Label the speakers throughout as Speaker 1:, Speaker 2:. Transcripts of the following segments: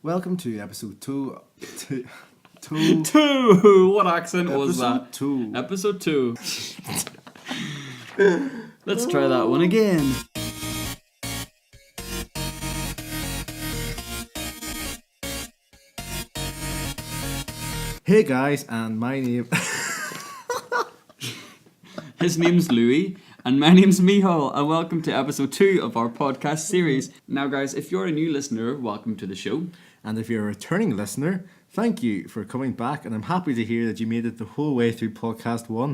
Speaker 1: Welcome to episode 2.
Speaker 2: Two! What accent was that?
Speaker 1: Episode 2.
Speaker 2: Episode 2. Let's try that one again.
Speaker 1: Hey guys, and my name...
Speaker 2: His name's Louis, and my name's Miceal, and welcome to episode 2 of our podcast series. Now guys, if you're a new listener, welcome to the show.
Speaker 1: And if you're a returning listener, thank you for coming back, and I'm happy to hear that you made it the whole way through podcast 1.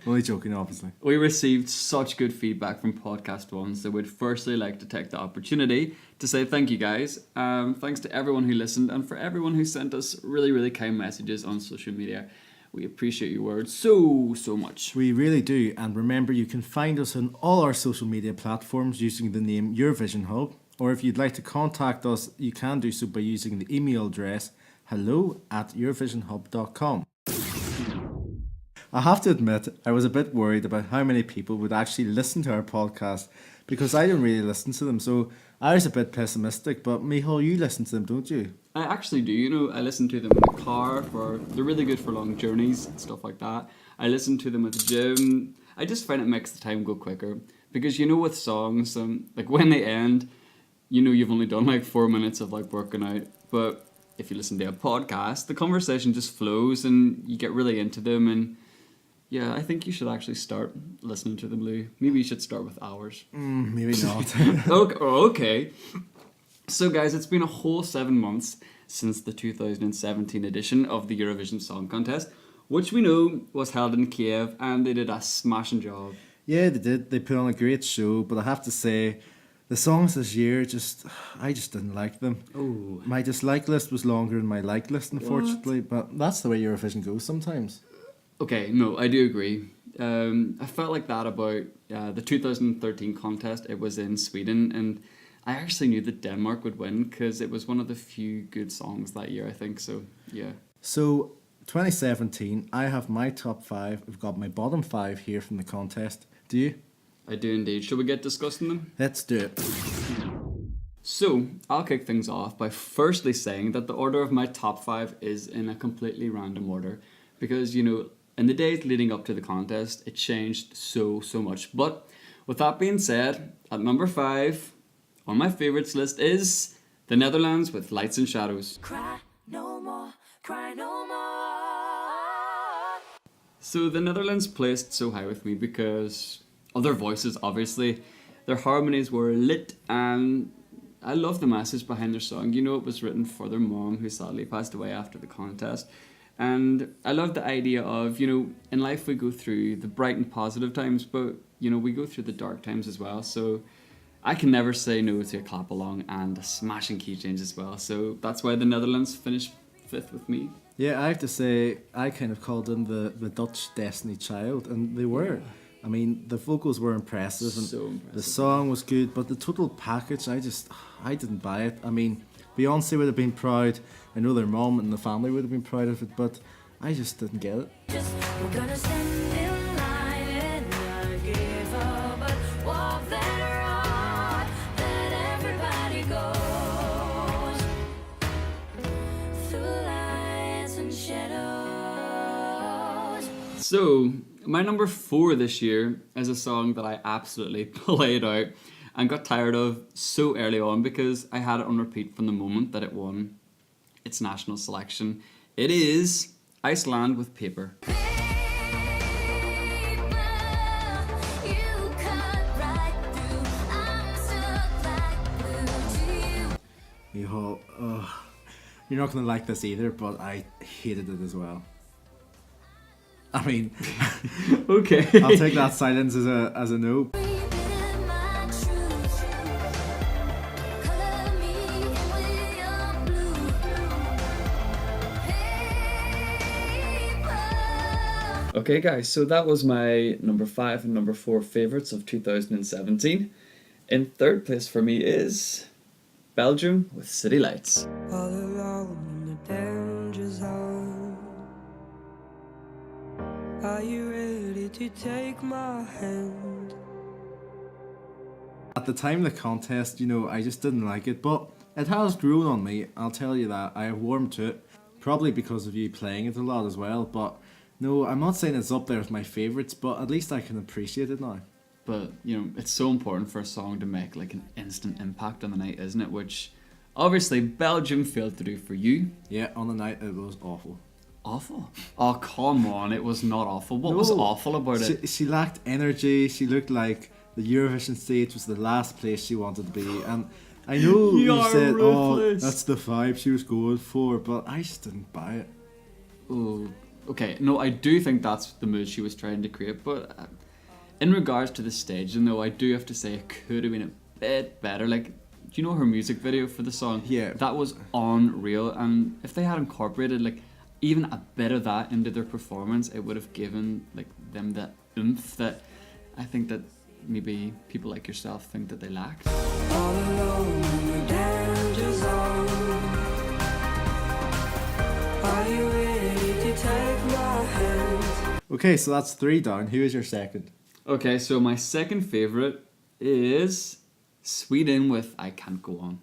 Speaker 1: Only joking, obviously.
Speaker 2: We received such good feedback from podcast 1, so we'd firstly like to take the opportunity to say thank you guys. Thanks to everyone who listened, and for everyone who sent us really, really kind messages on social media. We appreciate your words so much.
Speaker 1: We really do, and remember you can find us on all our social media platforms using the name Eurovision Hub, or if you'd like to contact us, you can do so by using the email address hello@eurovisionhub.com. I have to admit, I was a bit worried about how many people would actually listen to our podcast, because I don't really listen to them, so I was a bit pessimistic, but Miceal, you listen to them, don't you?
Speaker 2: I actually do, I listen to them in the car, they're really good for long journeys and stuff like that. I listen to them at the gym. I just find it makes the time go quicker, because with songs, like when they end, you've only done like 4 minutes of like working out, but if you listen to a podcast, the conversation just flows and you get really into them. And yeah, I think you should actually start listening to them, Lou. Maybe you should start with hours.
Speaker 1: Maybe not.
Speaker 2: Okay. So guys, it's been a whole 7 months since the 2017 edition of the Eurovision Song Contest, which we know was held in Kiev, and they did a smashing job.
Speaker 1: Yeah, they did. They put on a great show, but I have to say, the songs this year, I just didn't like them.
Speaker 2: Oh.
Speaker 1: My dislike list was longer than my like list, unfortunately, but that's the way Eurovision goes sometimes.
Speaker 2: Okay, no, I do agree. I felt like that about the 2013 contest. It was in Sweden, and I actually knew that Denmark would win because it was one of the few good songs that year, I think, so yeah.
Speaker 1: So, 2017, I have my top 5. I've got my bottom 5 here from the contest. Do you?
Speaker 2: I do indeed. Shall we get discussing them?
Speaker 1: Let's do it.
Speaker 2: So, I'll kick things off by firstly saying that the order of my top 5 is in a completely random order. Because, in the days leading up to the contest, it changed so much. But, with that being said, at number 5, on my favourites list is the Netherlands with Lights and Shadows.
Speaker 3: Cry no more, cry no more.
Speaker 2: So, the Netherlands placed so high with me because of their voices, obviously. Their harmonies were lit, and I love the message behind their song. It was written for their mom, who sadly passed away after the contest. And I love the idea of, in life we go through the bright and positive times, but, we go through the dark times as well. So I can never say no to a clap along and a smashing key change as well. So that's why the Netherlands finished 5th with me.
Speaker 1: Yeah, I have to say, I kind of called them the Dutch Destiny Child, and they were.
Speaker 2: Yeah.
Speaker 1: I mean, the vocals were impressive, and
Speaker 2: So impressive.
Speaker 1: the song was good, but the total package, I didn't buy it. I mean, Beyonce would have been proud. I know their mom and the family would have been proud of it, but I just didn't get it.
Speaker 3: We're gonna stand in line and not give up, but walk that road that everybody goes through lights and shadows.
Speaker 2: So, my number 4 this year is a song that I absolutely played out and got tired of so early on because I had it on repeat from the moment that it won its national selection. It is Iceland with Paper.
Speaker 1: Miceal, you're not going to like this either, but I hated it as well. I mean,
Speaker 2: Okay.
Speaker 1: I'll take that silence as a no.
Speaker 2: Okay guys, so that was my number 5 and number 4 favourites of 2017. In 3rd place for me is Belgium with City Lights.
Speaker 4: All alone in the danger zone. Are you ready to take my hand?
Speaker 1: At the time of the contest, I just didn't like it, but It has grown on me, I'll tell you that. I have warmed to it, probably because of you playing it a lot as well, but no, I'm not saying it's up there with my favourites, but at least I can appreciate it now.
Speaker 2: But, it's so important for a song to make like an instant impact on the night, isn't it? Which, obviously, Belgium failed to do for you.
Speaker 1: Yeah, on the night it was awful.
Speaker 2: Awful. Oh, come on, it was not awful. What was awful about it?
Speaker 1: She lacked energy, she looked like the Eurovision stage was the last place she wanted to be, and I know you said,
Speaker 2: ruthless.
Speaker 1: that's the vibe she was going for, but I just didn't buy it.
Speaker 2: Oh, okay. No, I do think that's the mood she was trying to create, but in regards to the stage, though, I do have to say it could have been a bit better. Like, do you know her music video for the song?
Speaker 1: Yeah.
Speaker 2: That was unreal, and if they had incorporated like even a bit of that into their performance, it would have given like them that oomph that I think that maybe people like yourself think that they lacked.
Speaker 4: All alone in the danger zone. Are you ready to take my hand?
Speaker 1: Okay, so that's 3 down. Who is your second?
Speaker 2: Okay, so my second favourite is Sweden with I Can't Go On.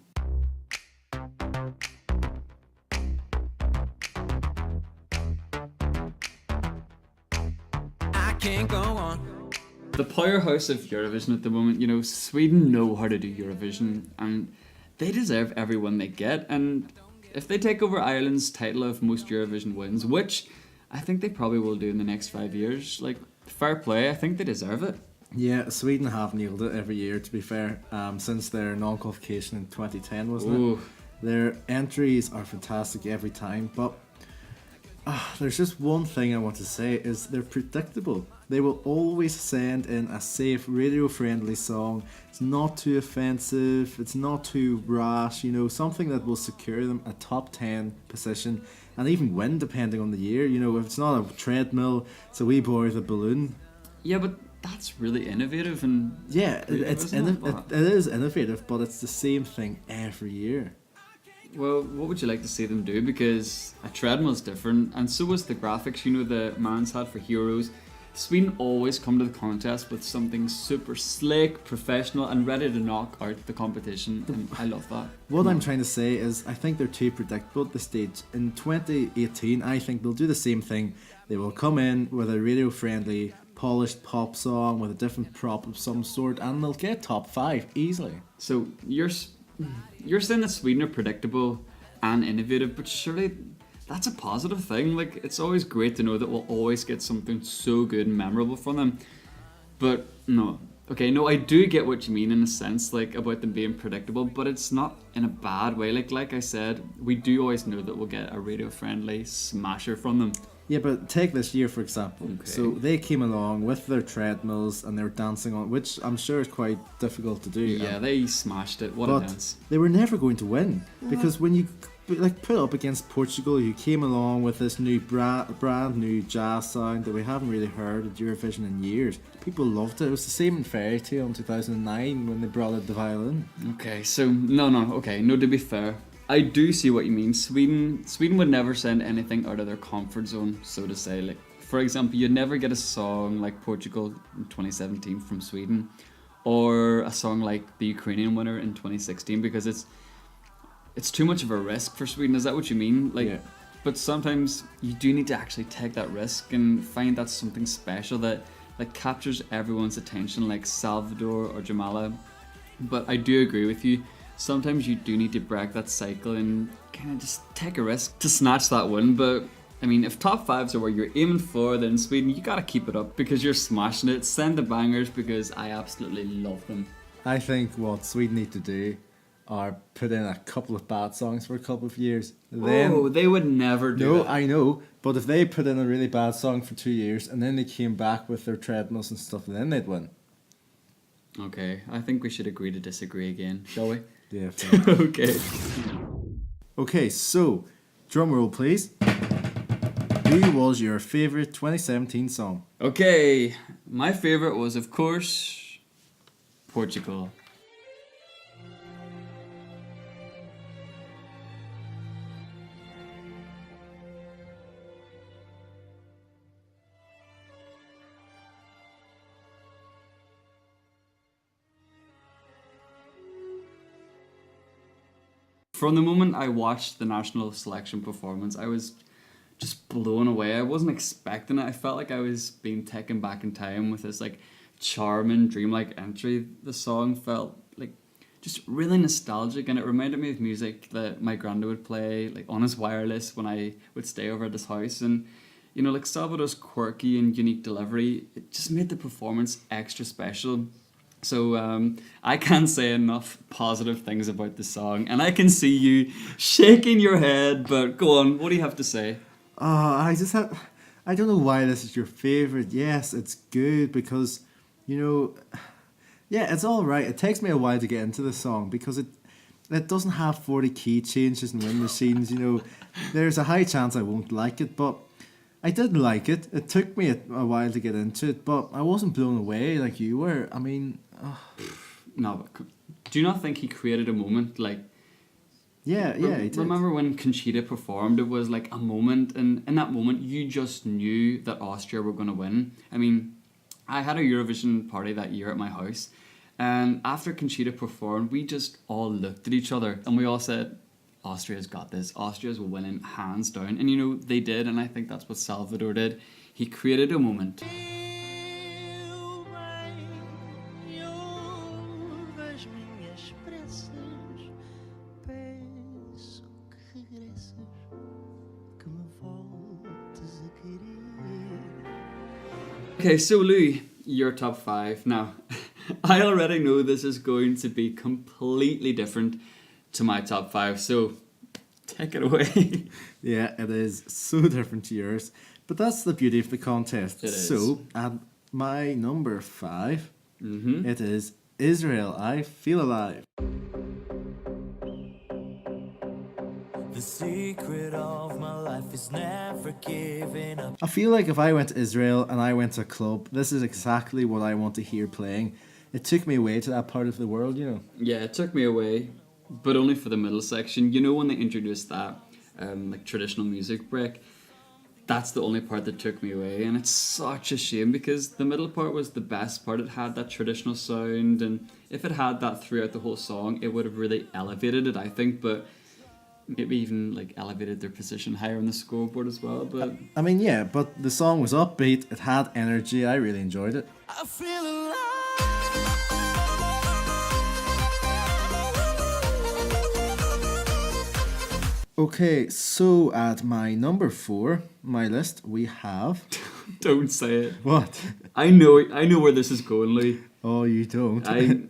Speaker 5: I can't go on.
Speaker 2: The powerhouse of Eurovision at the moment, Sweden know how to do Eurovision and they deserve everyone they get. And if they take over Ireland's title of most Eurovision wins, which I think they probably will do in the next 5 years, like, fair play, I think they deserve it.
Speaker 1: Yeah, Sweden have nailed it every year, to be fair, since their non-qualification in 2010, wasn't
Speaker 2: Ooh.
Speaker 1: it? Their entries are fantastic every time, but there's just one thing I want to say is they're predictable. They will always send in a safe, radio-friendly song. It's not too offensive, it's not too rash, something that will secure them a top 10 position and even win depending on the year. If it's not a treadmill, it's a wee boy with a balloon.
Speaker 2: Yeah, but that's really innovative and
Speaker 1: Yeah,
Speaker 2: creative, isn't it?
Speaker 1: it is innovative, but it's the same thing every year.
Speaker 2: Well, what would you like to see them do? Because a treadmill's different, and so is the graphics. The man's had for Heroes. Sweden always come to the contest with something super slick, professional, and ready to knock out the competition, and I love that.
Speaker 1: What I'm trying to say is I think they're too predictable at this stage. In 2018, I think they'll do the same thing. They will come in with a radio-friendly, polished pop song with a different prop of some sort, and they'll get top 5 easily.
Speaker 2: So you're saying that Sweden are predictable and innovative, but surely that's a positive thing. Like, it's always great to know that we'll always get something so good and memorable from them. But no. Okay, no, I do get what you mean in a sense, like, about them being predictable, but it's not in a bad way. Like I said, we do always know that we'll get a radio-friendly smasher from them.
Speaker 1: Yeah, but take this year for example.
Speaker 2: Okay.
Speaker 1: So they came along with their treadmills and they were dancing on, which I'm sure is quite difficult to do.
Speaker 2: Yeah, they smashed it. What a
Speaker 1: But
Speaker 2: dance.
Speaker 1: they were never going to win because when you put up against Portugal, who came along with this new brand new jazz sound that we haven't really heard at Eurovision in years, people loved it. It was the same in Fairy Tale in 2009 when they brought out the violin.
Speaker 2: Okay, so no, to be fair, I do see what you mean. Sweden would never send anything out of their comfort zone, so to say. Like, for example, you'd never get a song like Portugal in 2017 from Sweden, or a song like the Ukrainian winner in 2016, because it's too much of a risk for Sweden. Is that what you mean? Like,
Speaker 1: Yeah.
Speaker 2: but sometimes you do need to actually take that risk and find that something special that captures everyone's attention, like Salvador or Jamala. But I do agree with you. Sometimes you do need to break that cycle and kind of just take a risk to snatch that win. But I mean, if top 5s are where you're aiming for, then Sweden, you gotta keep it up because you're smashing it. Send the bangers because I absolutely love them.
Speaker 1: I think what Sweden need to do are put in a couple of bad songs for a couple of years. Then
Speaker 2: They would never do
Speaker 1: no,
Speaker 2: that.
Speaker 1: I know, but if they put in a really bad song for 2 years and then they came back with their treadmills and stuff, then they'd win.
Speaker 2: Okay, I think we should agree to disagree again, shall we?
Speaker 1: Yeah. fair.
Speaker 2: Okay.
Speaker 1: Okay, so drum roll, please. Who was your favorite 2017 song?
Speaker 2: Okay, my favorite was, of course, Portugal. From the moment I watched the national selection performance, I was just blown away. I wasn't expecting it. I felt like I was being taken back in time with this like charming, dreamlike entry. The song felt like just really nostalgic, and it reminded me of music that my granddad would play like on his wireless when I would stay over at his house. And you know, like Salvador's quirky and unique delivery, it just made the performance extra special. So I can't say enough positive things about the song, and I can see you shaking your head, but go on, what do you have to say?
Speaker 1: I don't know why this is your favourite. Yes, it's good because, you know, yeah, it's alright. It takes me a while to get into the song because it doesn't have 40 key changes and wind machines, you know. There's a high chance I won't like it, but I did like it. It took me a while to get into it, but I wasn't blown away like you were. I mean...
Speaker 2: No, but do you not think he created a moment? Like,
Speaker 1: yeah, he did.
Speaker 2: Remember when Conchita performed? It was like a moment, and in that moment, you just knew that Austria were going to win. I mean, I had a Eurovision party that year at my house, and after Conchita performed, we just all looked at each other, and we all said, Austria's got this. Austria's winning hands down. And you know, they did, and I think that's what Salvador did. He created a moment. Okay, so Louis, your top 5. Now, I already know this is going to be completely different to my top 5, so take it away.
Speaker 1: Yeah, it is so different to yours, but that's the beauty of the contest.
Speaker 2: It is.
Speaker 1: So, at my number 5, it is Israel, I Feel Alive.
Speaker 5: The secret of my life is never giving up.
Speaker 1: I feel like if I went to Israel and I went to a club, this is exactly what I want to hear playing. It took me away to that part of the world, you know.
Speaker 2: Yeah, it took me away, but only for the middle section. You know, when they introduced that like traditional music break, that's the only part that took me away, and it's such a shame because the middle part was the best part. It had that traditional sound, and if it had that throughout the whole song, it would have really elevated it, I think, but maybe even like elevated their position higher on the scoreboard as well. But
Speaker 1: I mean, yeah, but the song was upbeat, it had energy, I really enjoyed it.
Speaker 5: I feel alive.
Speaker 1: Okay, so at my number 4, my list, we have...
Speaker 2: don't say it.
Speaker 1: What?
Speaker 2: I know where this is going, Louis.
Speaker 1: Oh, you don't?
Speaker 2: I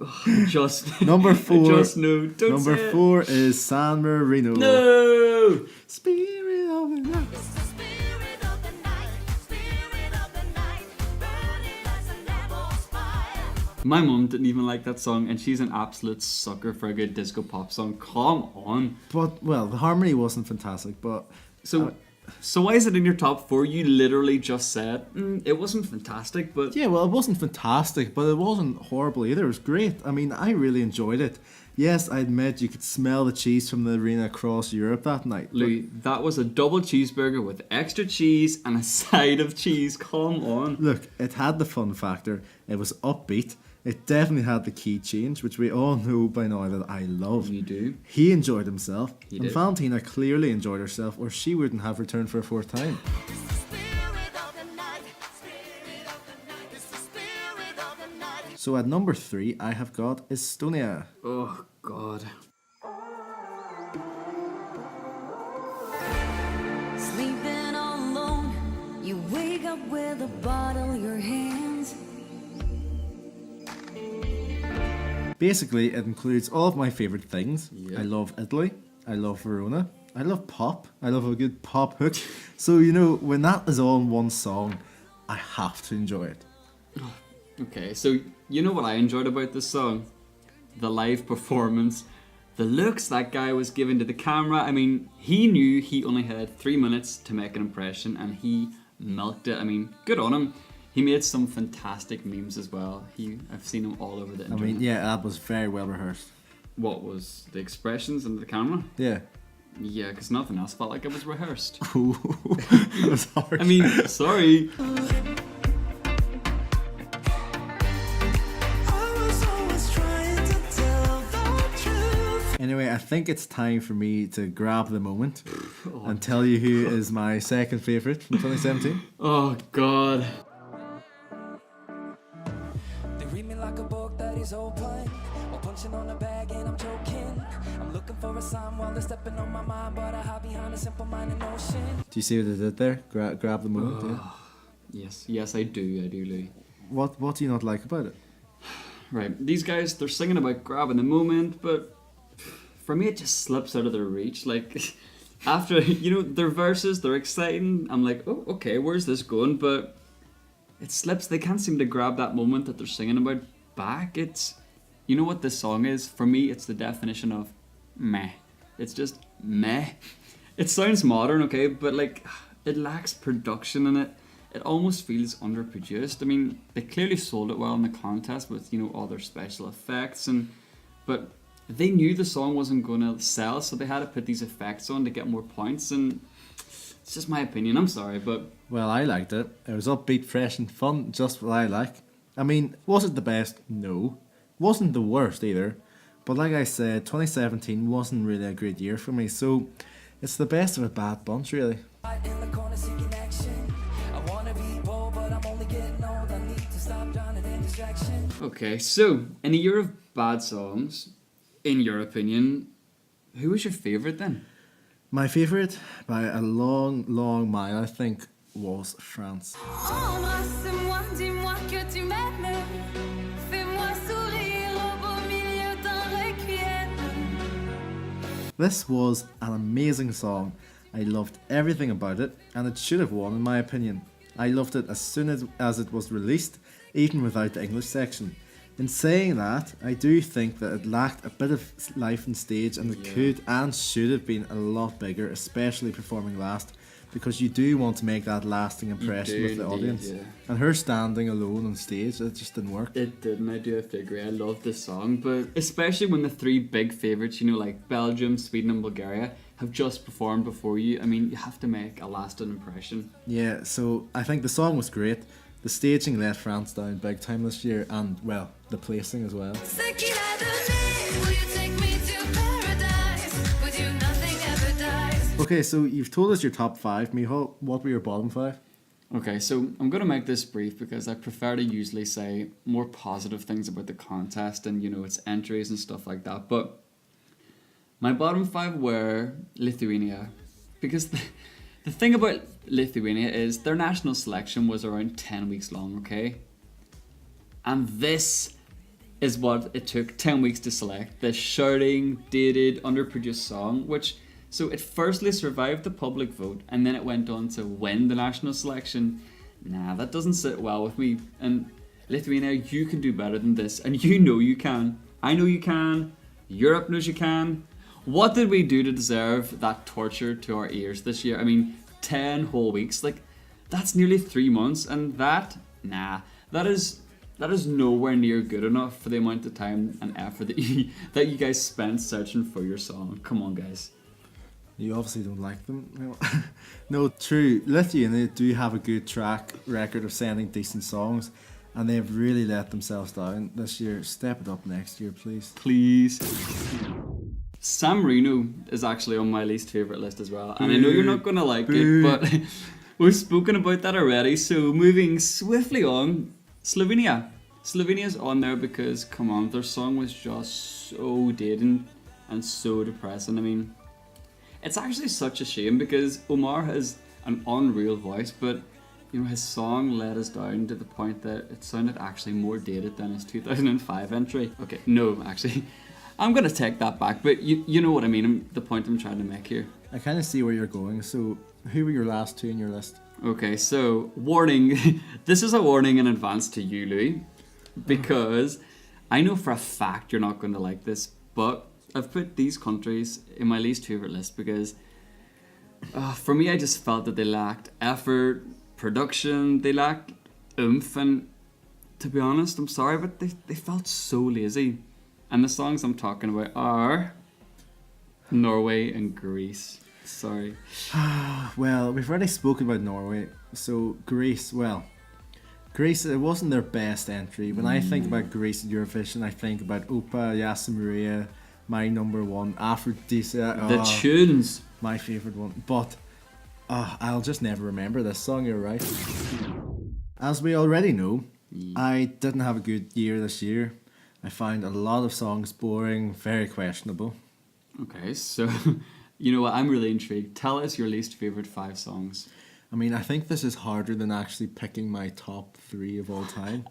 Speaker 2: just
Speaker 1: Number 4.
Speaker 2: I just know. Don't
Speaker 1: Number
Speaker 2: say it.
Speaker 1: 4 is San Marino.
Speaker 2: No.
Speaker 1: Spirit of the night.
Speaker 3: It's the spirit of the night, burning as a level's fire.
Speaker 2: My mum didn't even like that song, and she's an absolute sucker for a good disco pop song. Come on.
Speaker 1: But, well, the harmony wasn't fantastic, but...
Speaker 2: So why is it in your top 4? You literally just said it wasn't fantastic, but
Speaker 1: Yeah, well, it wasn't fantastic, but it wasn't horrible either. It was great. I mean, I really enjoyed it. Yes, I admit you could smell the cheese from the arena across Europe that night. but-
Speaker 2: Louis, that was a double cheeseburger with extra cheese and a side of cheese. Come on.
Speaker 1: Look, it had the fun factor. It was upbeat. It definitely had the key change, which we all know by now that I love.
Speaker 2: You do.
Speaker 1: He enjoyed himself,
Speaker 2: He
Speaker 1: and
Speaker 2: did.
Speaker 1: Valentina clearly enjoyed herself, or she wouldn't have returned for a 4th time.
Speaker 3: It's the spirit of the night, it's the spirit of the night.
Speaker 1: So at number 3, I have got Estonia.
Speaker 2: Oh God.
Speaker 4: Sleeping alone, you wake up with a bottle in your hands.
Speaker 1: Basically, it includes all of my favourite things.
Speaker 2: Yeah.
Speaker 1: I love Italy. I love Verona. I love pop. I love a good pop hook. So, you know, when that is all in one song, I have to enjoy it.
Speaker 2: Okay, so you know what I enjoyed about this song? The live performance, the looks that guy was giving to the camera. I mean, he knew he only had 3 minutes to make an impression, and he milked it. I mean, good on him. He made some fantastic memes as well. I've seen him all over the
Speaker 1: I
Speaker 2: internet.
Speaker 1: mean, yeah, that was very well rehearsed.
Speaker 2: What was the expressions into the camera?
Speaker 1: Yeah.
Speaker 2: Yeah, because nothing else felt like it was rehearsed.
Speaker 1: That was hard.
Speaker 2: I mean, sorry.
Speaker 5: I was always trying to tell the truth.
Speaker 1: Anyway, I think it's time for me to grab the moment and tell you who is my second favourite from 2017.
Speaker 2: Oh God.
Speaker 5: They read me like a book that is open, or punching on a bag and I'm joking. I'm looking for a sign while they're stepping on my mind, but I hide behind a simple minded notion.
Speaker 1: Do you see what I did there? Grab the moment. Yeah.
Speaker 2: Yes, I do, Louis.
Speaker 1: What do you not like about it?
Speaker 2: Right, these guys, they're singing about grabbing the moment, but for me it just slips out of their reach. Like, after, their verses, they're exciting. I'm like, oh, okay, where's this going? But it slips. They can't seem to grab that moment that they're singing about back. It's, you know what this song is? For me, it's the definition of meh. It's just meh. It sounds modern, okay, but like, it lacks production in it. It almost feels underproduced. I mean, they clearly sold it well in the contest with, all their special effects, but they knew the song wasn't going to sell, so they had to put these effects on to get more points, and it's just my opinion. I'm sorry, but...
Speaker 1: Well, I liked it. It was upbeat, fresh and fun, just what I like. I mean, was it the best? No. Wasn't the worst either. But like I said, 2017 wasn't really a great year for me, so it's the best of a bad bunch, really.
Speaker 5: In the corner seeking action. I wanna be bold, but I'm only getting old. I need to stop drowning in distraction.
Speaker 2: Okay, so, in a year of bad songs, in your opinion, who was your favourite then?
Speaker 1: My favourite, by a long, long mile, I think, was France.
Speaker 4: Embrasse-moi, dis-moi que tu m'aimes. Fais-moi sourire au beau milieu d'un requiem.
Speaker 1: This was an amazing song. I loved everything about it, and it should have won in my opinion. I loved it as soon as it was released, even without the English section. In saying that, I do think that it lacked a bit of life and stage, and it could and should have been a lot bigger, especially performing last, because you do want to make that lasting impression with the
Speaker 2: indeed,
Speaker 1: audience.
Speaker 2: yeah.
Speaker 1: And her standing alone on stage, it just didn't work.
Speaker 2: It didn't, I do have to agree. I love this song, but especially when the three big favourites, like Belgium, Sweden and Bulgaria, have just performed before you. I mean, you have to make a lasting impression.
Speaker 1: Yeah, so I think the song was great. The staging let France down big time this year, and, well, the placing as well.
Speaker 4: Ce qu'il a donné, will you take me to paradise? With you nothing ever dies.
Speaker 1: Okay, so you've told us your top 5, Michal. What were your bottom 5?
Speaker 2: Okay, so I'm going to make this brief because I prefer to usually say more positive things about the contest and, its entries and stuff like that. But my bottom 5 were Lithuania. Because the thing about Lithuania is their national selection was around 10 weeks long, okay? And this is what it took 10 weeks to select. This shouting, dated, underproduced song, which... So it firstly survived the public vote, and then it went on to win the national selection. Nah, that doesn't sit well with me. And Lithuania, you can do better than this, and you know you can. I know you can. Europe knows you can. What did we do to deserve that torture to our ears this year? I mean, 10 whole weeks. Like, that's nearly 3 months, and that is nowhere near good enough for the amount of time and effort that you guys spent searching for your song. Come on, guys.
Speaker 1: You obviously don't like them. No, true. Lithuania do have a good track record of sending decent songs, and they've really let themselves down this year. Step it up next year, please.
Speaker 2: Please. San Marino is actually on my least favourite list as well, and I know you're not going to like it, but we've spoken about that already, so moving swiftly on, Slovenia. Slovenia's on there because, come on, their song was just so dated and so depressing. I mean, it's actually such a shame because Omar has an unreal voice, but his song let us down to the point that it sounded actually more dated than his 2005 entry. Okay, no, actually, I'm gonna take that back, but you know what I mean. The point I'm trying to make here.
Speaker 1: I kind of see where you're going. So, who were your last 2 in your list?
Speaker 2: Okay, so warning. This is a warning in advance to you, Louis, because I know for a fact you're not going to like this, but I've put these countries in my least favourite list because for me I just felt that they lacked effort, production, they lacked oomph, and to be honest, I'm sorry, but they felt so lazy. And the songs I'm talking about are Norway and Greece. Sorry.
Speaker 1: Well, we've already spoken about Norway, so Greece, it wasn't their best entry. When I think about Greece at Eurovision, I think about Opa, Yasa Maria, my number one. Aphrodite.
Speaker 2: The tunes.
Speaker 1: My favourite one. But I'll just never remember this song, you're right. As we already know, I didn't have a good year this year. I found a lot of songs boring, very questionable.
Speaker 2: Okay, so you know what? I'm really intrigued. Tell us your least favourite 5 songs.
Speaker 1: I mean, I think this is harder than actually picking my top 3 of all time.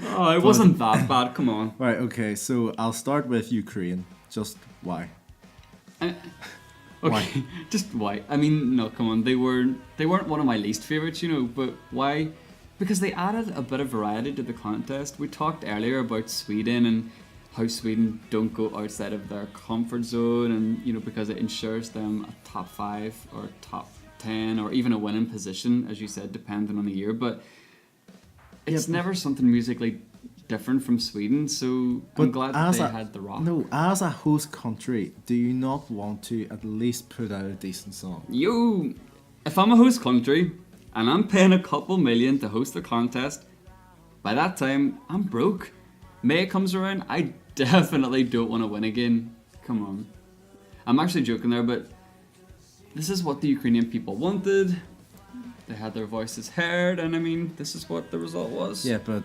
Speaker 2: Oh, it wasn't that bad. Come on.
Speaker 1: Right, okay, so I'll start with Ukraine. Just why?
Speaker 2: Okay,
Speaker 1: Why?
Speaker 2: just why? I mean, no, come on. They weren't one of my least favorites, you know. But why? Because they added a bit of variety to the contest. We talked earlier about Sweden and how Sweden don't go outside of their comfort zone, and you know, because it ensures them a top 5 or top 10 or even a winning position, as you said, depending on the year. But it's never something musically different from Sweden, so I'm glad that they had the rock.
Speaker 1: No, as a host country, do you not want to at least put out a decent song?
Speaker 2: Yo, if I'm a host country and I'm paying a couple million to host the contest, by that time I'm broke. May comes around, I definitely don't want to win again. Come on. I'm actually joking there, but this is what the Ukrainian people wanted. They had their voices heard, and I mean, this is what the result was.
Speaker 1: Yeah, but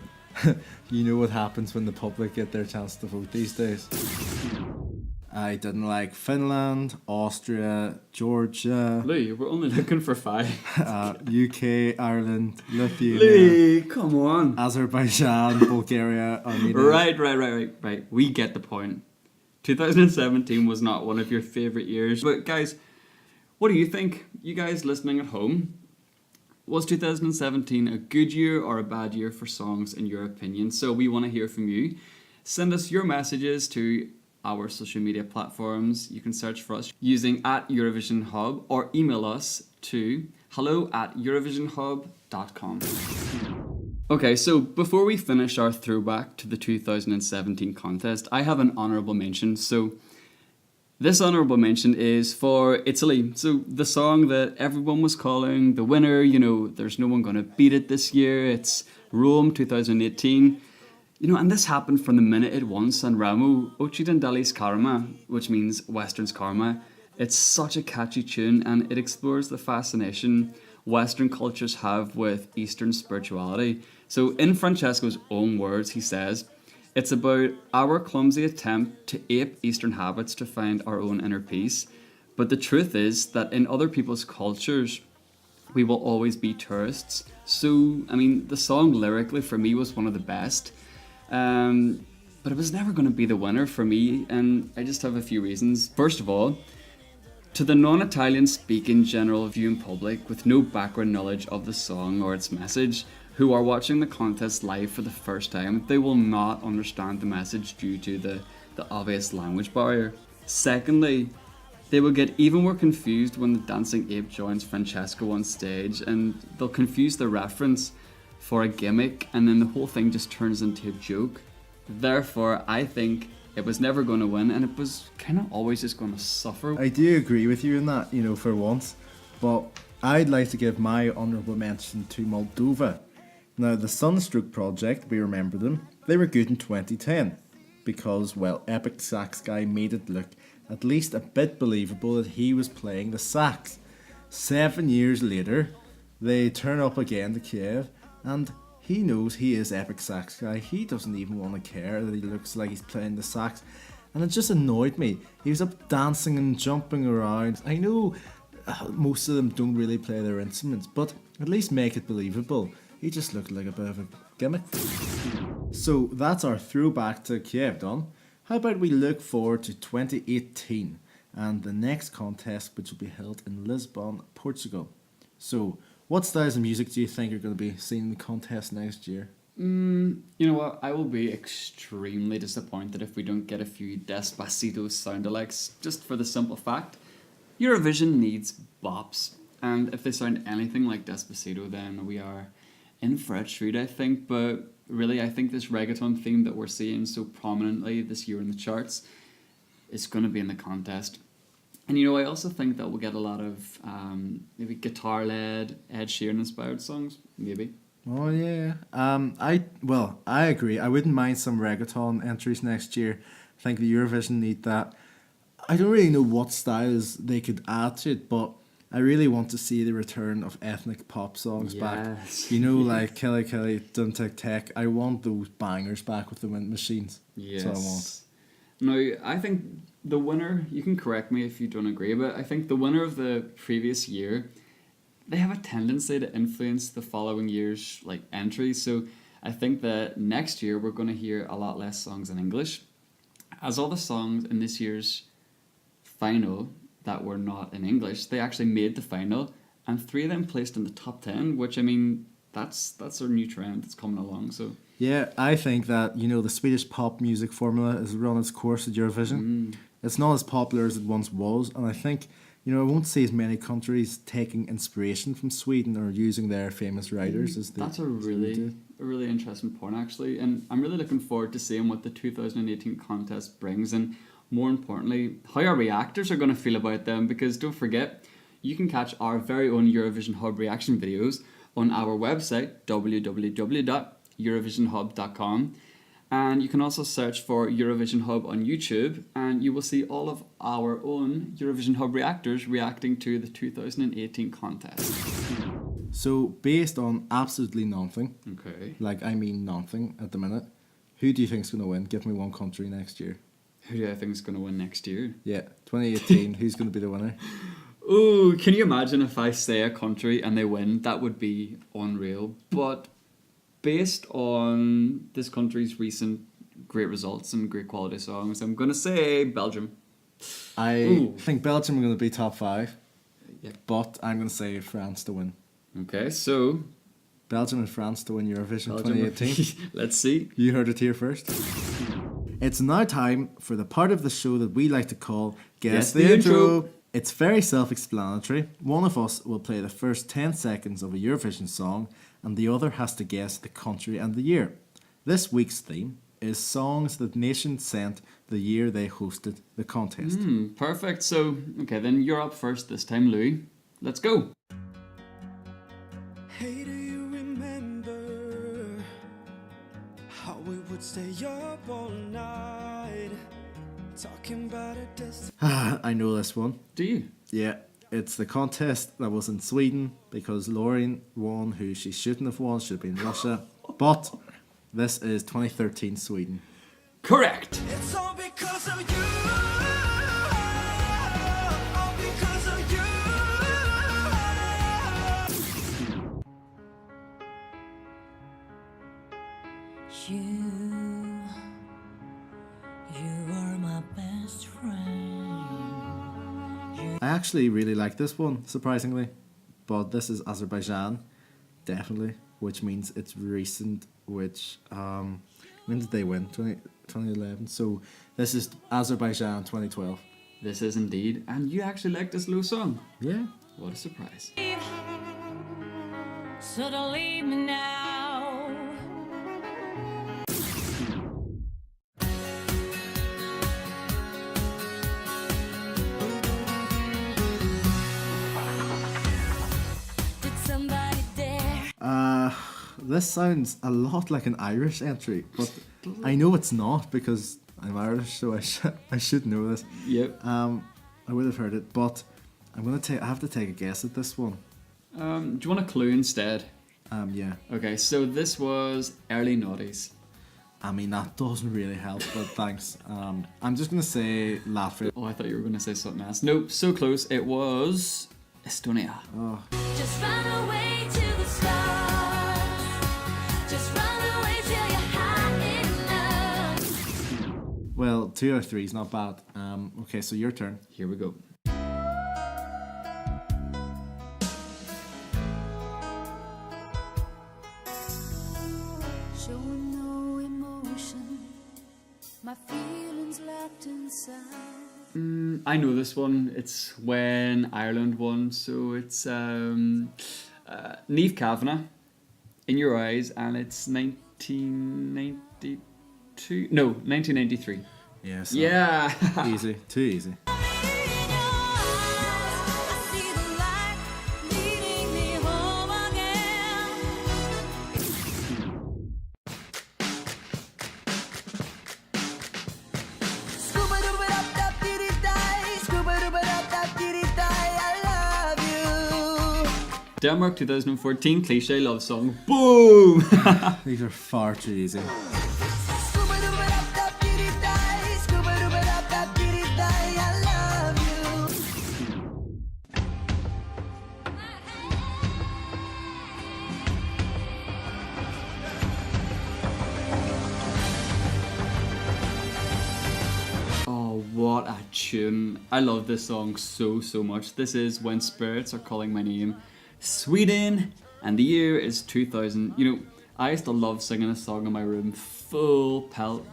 Speaker 1: you know what happens when the public get their chance to vote these days. I didn't like Finland, Austria, Georgia,
Speaker 2: Louis, we're only looking for 5.
Speaker 1: UK, Ireland, Lithuania,
Speaker 2: Louis, come on.
Speaker 1: Azerbaijan, Bulgaria, Armenia.
Speaker 2: Right. We get the point. 2017 was not one of your favourite years. But guys, what do you think? You guys listening at home, was 2017 a good year or a bad year for songs in your opinion? So we want to hear from you. Send us your messages to our social media platforms. You can search for us using @Eurovision Hub or email us to hello@eurovisionhub.com. Okay, so before we finish our throwback to the 2017 contest, I have an honourable mention. So this honourable mention is for Italy. So the song that everyone was calling the winner, you know, there's no one going to beat it this year. It's Rome 2018. You know, and this happened from the minute it won Sanremo, Occidentali's Karma, which means Western's Karma. It's such a catchy tune, and it explores the fascination Western cultures have with Eastern spirituality. So in Francesco's own words, he says, "It's about our clumsy attempt to ape Eastern habits to find our own inner peace. But the truth is that in other people's cultures, we will always be tourists." So, I mean, the song lyrically for me was one of the best. But it was never going to be the winner for me, and I just have a few reasons. First of all, to the non-Italian speaking general viewing public with no background knowledge of the song or its message, who are watching the contest live for the first time, they will not understand the message due to the obvious language barrier. Secondly, they will get even more confused when the dancing ape joins Francesco on stage, and they'll confuse the reference for a gimmick, and then the whole thing just turns into a joke. Therefore, I think it was never going to win, and it was kind of always just going to suffer.
Speaker 1: I do agree with you in that, you know, for once, but I'd like to give my honourable mention to Moldova. Now, the Sunstroke project, we remember them, they were good in 2010 because, well, Epic Sax Guy made it look at least a bit believable that he was playing the sax. 7 years later, they turn up again to Kiev, and he knows he is Epic Sax Guy. He doesn't even want to care that he looks like he's playing the sax. And it just annoyed me. He was up dancing and jumping around. I know most of them don't really play their instruments, but at least make it believable. He just looked like a bit of a gimmick. So that's our throwback to Kiev done. How about we look forward to 2018 and the next contest, which will be held in Lisbon, Portugal. So what styles of music do you think are going to be seen in the contest next year?
Speaker 2: You know what? I will be extremely disappointed if we don't get a few Despacito sound-alikes, just for the simple fact Eurovision needs bops. And if they sound anything like Despacito, then we are in for a treat, I think. But really, I think this reggaeton theme that we're seeing so prominently this year in the charts is going to be in the contest. And you know, I also think that we'll get a lot of maybe guitar-led, Ed Sheeran-inspired songs, maybe.
Speaker 1: Oh yeah. I agree. I wouldn't mind some reggaeton entries next year. I think the Eurovision need that. I don't really know what styles they could add to it, but I really want to see the return of ethnic pop songs back.
Speaker 2: Yes.
Speaker 1: You know, like Kelly Kelly, Dun Tic Tac. I want those bangers back with the wind machines.
Speaker 2: Yes.
Speaker 1: That's what I want.
Speaker 2: Now, I think the winner, you can correct me if you don't agree, but I think the winner of the previous year, they have a tendency to influence the following year's like entries. So I think that next year we're going to hear a lot less songs in English, as all the songs in this year's final that were not in English, they actually made the final, and 3 of them placed in the top 10, which, I mean, that's a new trend that's coming along. So
Speaker 1: Yeah, I think that, you know, the Swedish pop music formula has run its course at Eurovision. It's not as popular as it once was, and I think, you know, I won't see as many countries taking inspiration from Sweden or using their famous writers as they
Speaker 2: that's a
Speaker 1: did.
Speaker 2: really interesting point, actually, and I'm really looking forward to seeing what the 2018 contest brings, and more importantly, how our reactors are going to feel about them, because don't forget, you can catch our very own Eurovision Hub reaction videos on our website, www.eurovisionhub.com, and you can also search for Eurovision Hub on YouTube, and you will see all of our own Eurovision Hub reactors reacting to the 2018 contest.
Speaker 1: So, based on absolutely nothing,
Speaker 2: Okay.
Speaker 1: like I mean nothing at the minute, who do you think's going to win? Give me one country next year.
Speaker 2: Who do I think is going to win next year?
Speaker 1: Yeah, 2018, who's going to be the winner?
Speaker 2: Oh, can you imagine if I say a country and they win? That would be unreal. But based on this country's recent great results and great quality songs, I'm going to say Belgium.
Speaker 1: I
Speaker 2: Ooh.
Speaker 1: think Belgium are going to be top 5,
Speaker 2: Yeah.
Speaker 1: but I'm going to say France to win.
Speaker 2: Okay, so
Speaker 1: Belgium and France to win Eurovision
Speaker 2: Belgium
Speaker 1: 2018.
Speaker 2: Let's see.
Speaker 1: You heard it here first. It's now time for the part of the show that we like to call Guess the Intro. It's very self-explanatory. One of us will play the first 10 seconds of a Eurovision song, and the other has to guess the country and the year. This week's theme is songs that nations sent the year they hosted the contest.
Speaker 2: Perfect. So, okay, then you're up first this time, Louis. Let's go.
Speaker 5: Hey, do you remember how we would stay up all night talking about a distance?
Speaker 1: I know this one.
Speaker 2: Do you?
Speaker 1: Yeah, it's the contest that was in Sweden because Lauren won who she shouldn't have won, should have been Russia. But this is 2013 Sweden.
Speaker 2: Correct.
Speaker 5: It's all because of you. All because of you.
Speaker 3: You are my best friend.
Speaker 1: I actually really like this one, surprisingly. But this is Azerbaijan, definitely, which means it's recent, which, when did they win? 2011. So this is Azerbaijan 2012.
Speaker 2: This is indeed. And you actually like this Lou song.
Speaker 1: Yeah.
Speaker 2: What a surprise.
Speaker 4: So don't leave me now. Did somebody dare?
Speaker 1: This sounds a lot like an Irish entry, but I know it's not because I'm Irish, so I should know this.
Speaker 2: Yep.
Speaker 1: I would have heard it, but I have to take a guess at this one.
Speaker 2: Do you want a clue instead?
Speaker 1: Yeah.
Speaker 2: Okay, so this was early noughties.
Speaker 1: I mean, that doesn't really help, but thanks. I'm just gonna say Latvia.
Speaker 2: Oh, I thought you were going to say something else. Nope, so close. It was Estonia.
Speaker 4: Just run away to the stars. Just run away till you're high enough.
Speaker 1: Well, 2 out of 3 is not bad. Okay, so your turn.
Speaker 2: Here we go.
Speaker 4: Showing no emotion, my feelings locked inside.
Speaker 2: I know this one. It's when Ireland won, so it's Niamh Kavanagh, In Your Eyes, and it's 1992. No, 1993.
Speaker 1: Yes.
Speaker 2: Yeah.
Speaker 1: Easy. Too easy.
Speaker 4: I see the light leading me home again.
Speaker 2: Denmark 2014 cliche love song. Boom!
Speaker 1: These are far too easy.
Speaker 5: I love you.
Speaker 2: Oh, what a tune. I love this song so much. This is When Spirits Are Calling My Name. Sweden, and the year is 2000. You know, I used to love singing this song in my room full pelt.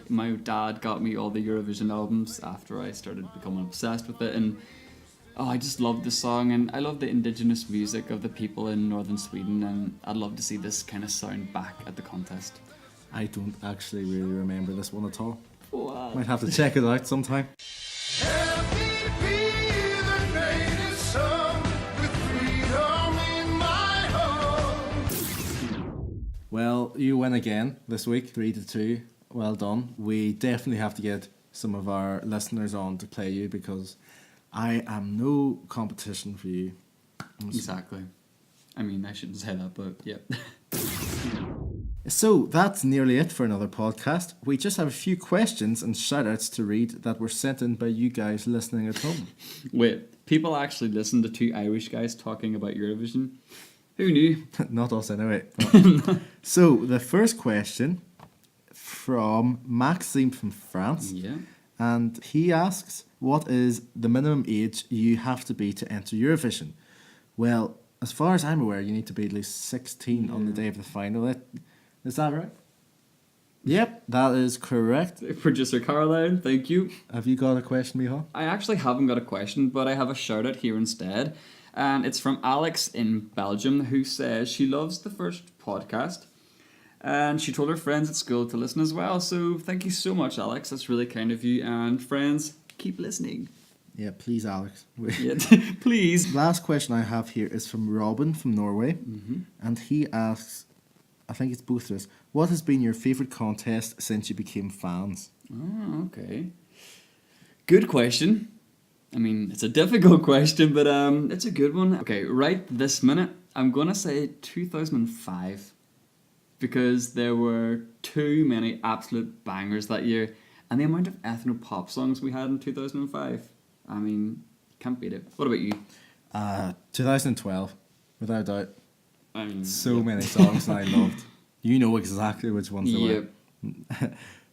Speaker 2: My dad got me all the Eurovision albums after I started becoming obsessed with it, and oh, I just love this song, and I love the indigenous music of the people in northern Sweden, and I'd love to see this kind of sound back at the contest.
Speaker 1: I don't actually really remember this one at all.
Speaker 2: Wow.
Speaker 1: Might have to check it out sometime. Well, you win again this week, 3-2. Well done. We definitely have to get some of our listeners on to play you because I am no competition for you.
Speaker 2: Exactly. I mean, I shouldn't say that, but yeah.
Speaker 1: So that's nearly it for another podcast. We just have a few questions and shout outs to read that were sent in by you guys listening at home.
Speaker 2: Wait, people actually listen to two Irish guys talking about Eurovision? Who knew?
Speaker 1: Not us anyway. But- So the first question from Maxime from France.
Speaker 2: Yeah.
Speaker 1: And he asks, what is the minimum age you have to be to enter Eurovision? Well, as far as I'm aware, you need to be at least 16 on the day of the final. Is that right? Yep, that is correct.
Speaker 2: Producer Caroline, thank you.
Speaker 1: Have you got a question, Michal?
Speaker 2: I actually haven't got a question, but I have a shout out here instead. And it's from Alex in Belgium, who says she loves the first podcast. And she told her friends at school to listen as well. So thank you so much, Alex. That's really kind of you. And friends, keep listening.
Speaker 1: Yeah, please, Alex.
Speaker 2: Yeah, please.
Speaker 1: Last question I have here is from Robin from Norway. And he asks, I think it's both of us, what has been your favourite contest since you became fans?
Speaker 2: Oh, okay. Good question. I mean, it's a difficult question, but it's a good one. Okay, right this minute, I'm going to say 2005. Because there were too many absolute bangers that year. And the amount of ethno-pop songs we had in 2005. I mean, can't beat it. What about you?
Speaker 1: 2012, without doubt.
Speaker 2: I mean,
Speaker 1: So
Speaker 2: yeah.
Speaker 1: many songs that I loved. You know exactly which ones they
Speaker 2: Yep.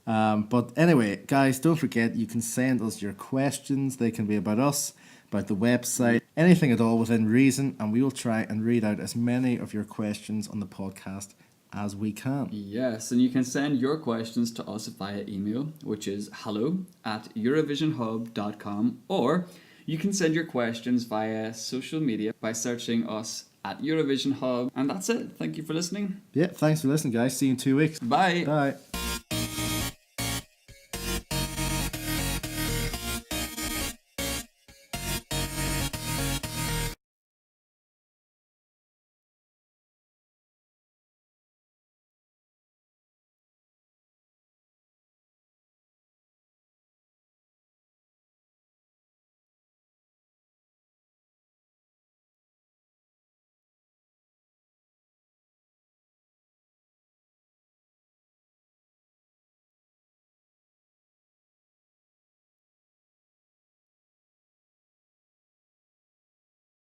Speaker 1: were. But anyway, guys, don't forget you can send us your questions. They can be about us, about the website, anything at all within reason, and we will try and read out as many of your questions on the podcast as we can.
Speaker 2: Yes, and you can send your questions to us via email, which is hello@eurovisionhub.com, or you can send your questions via social media by searching us at Eurovision Hub. And that's it. Thank you for listening.
Speaker 1: Yeah, thanks for listening, guys. See you in 2 weeks.
Speaker 2: Bye.
Speaker 1: Bye.